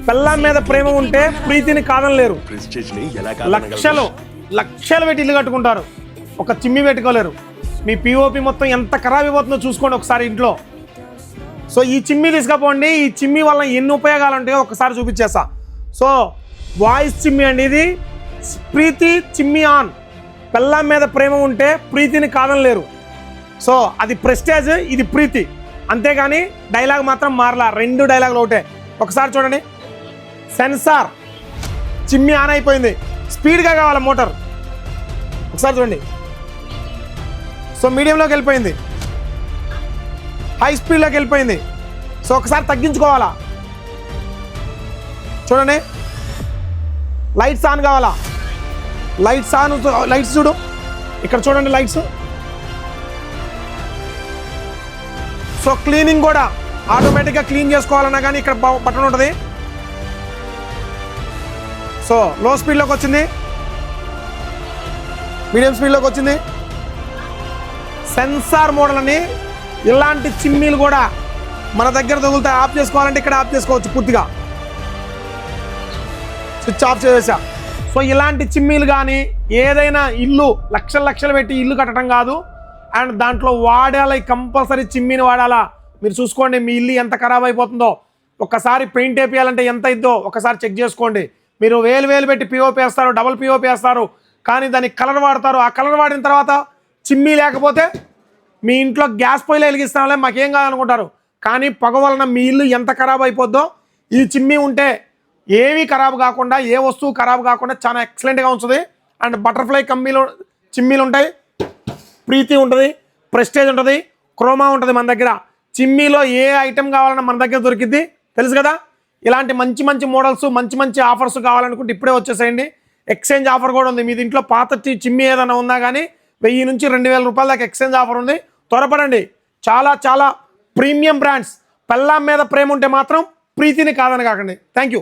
పెళ్ళాం మీద ప్రేమ ఉంటే ప్రీతిని కాదనలేరు. లక్షలు పెట్టి ఇల్లు కట్టుకుంటారు, ఒక చిమ్మి పెట్టుకోలేరు. మీ పిఓపి మొత్తం ఎంత ఖరాబ్ అయిపోతుందో చూసుకోండి ఒకసారి ఇంట్లో. సో ఈ చిమ్మి తీసుకపోండి. ఈ చిమ్మి వల్ల ఎన్ని ఉపయోగాలు ఉంటాయో ఒకసారి చూపించేస్తా. సో వాయిస్ చిమ్మి అండి ఇది. ప్రీతి చిమ్మి ఆన్. పెళ్ళాం మీద ప్రేమ ఉంటే ప్రీతిని కాదనలేరు. సో అది ప్రెస్టేజ్, ఇది ప్రీతి, అంతేగాని డైలాగ్ మాత్రం మారలా. రెండు డైలాగులు ఒకటే. ఒకసారి చూడండి. సెన్సార్ చిమ్మి ఆన్ అయిపోయింది, స్పీడ్గా కావాలి మోటార్. ఒకసారి చూడండి. సో మీడియంలోకి వెళ్ళిపోయింది, హై స్పీడ్లోకి వెళ్ళిపోయింది. సో ఒకసారి తగ్గించుకోవాలా. చూడండి, లైట్స్ ఆన్ కావాలా, లైట్స్ ఆన్. లైట్స్ చూడు, ఇక్కడ చూడండి లైట్స్. సో క్లీనింగ్ కూడా ఆటోమేటిక్గా క్లీన్ చేసుకోవాలన్నా కానీ ఇక్కడ బటన్ ఉంటుంది. సో లో స్పీడ్లోకి వచ్చింది, మీడియం స్పీడ్లోకి వచ్చింది. సెన్సార్ మోడల్ అని ఇలాంటి చిమ్మీలు కూడా మన దగ్గర తగులుతాయి. ఆఫ్ చేసుకోవాలంటే ఇక్కడ ఆఫ్ చేసుకోవచ్చు పూర్తిగా. స్విచ్ ఆఫ్ చేసేసా. సో ఇలాంటి చిమ్మీలు కానీ ఏదైనా ఇల్లు లక్షలు పెట్టి ఇల్లు కట్టడం కాదు, అండ్ దాంట్లో వాడాలి, కంపల్సరీ చిమ్మీని వాడాలా. మీరు చూసుకోండి మీ ఇల్లు ఎంత ఖరాబ్ అయిపోతుందో. ఒక్కసారి పెయింట్ వేయాలంటే ఎంత ఇద్దో ఒకసారి చెక్ చేసుకోండి. మీరు వేలు పెట్టి పిఓపి వేస్తారు, డబుల్ పిఓపి వేస్తారు, కానీ దానికి కలర్ వాడతారు. ఆ కలర్ వాడిన తర్వాత చిమ్మీ లేకపోతే మీ ఇంట్లో గ్యాస్ పొయ్యిలో వెలిగిస్తాంలే మాకేం కాదనుకుంటారు. కానీ పొగ వలన మీ ఇల్లు ఎంత ఖరాబ్ అయిపోద్దో ఈ చిమ్మీ ఉంటే ఏవి ఖరాబ్ కాకుండా, ఏ వస్తువు ఖరాబ్ కాకుండా చాలా ఎక్సలెంట్గా ఉంటుంది. అండ్ బటర్ఫ్లై చిమ్మీలు ఉంటాయి, ప్రీతి ఉంటుంది, ప్రెస్టేజ్ ఉంటుంది, క్రోమా ఉంటుంది మన దగ్గర. చిమ్మీలో ఏ ఐటెం కావాలన్నా మన దగ్గర దొరికిద్ది, తెలుసు కదా. ఇలాంటి మంచి మోడల్స్, మంచి ఆఫర్స్ కావాలనుకుంటే ఇప్పుడే వచ్చేసేయండి. ఎక్స్చేంజ్ ఆఫర్ కూడా ఉంది. మీ ఇంట్లో పాత చిమ్మీ ఏదైనా ఉన్నా కానీ 1000 నుంచి 2000 రూపాయల దాకా ఎక్స్చేంజ్ ఆఫర్ ఉంది. త్వరపడండి. చాలా ప్రీమియం బ్రాండ్స్. పెళ్ళాం మీద ప్రేమ ఉంటే మాత్రం ప్రీతిని కాదని కాకండి. Thank you.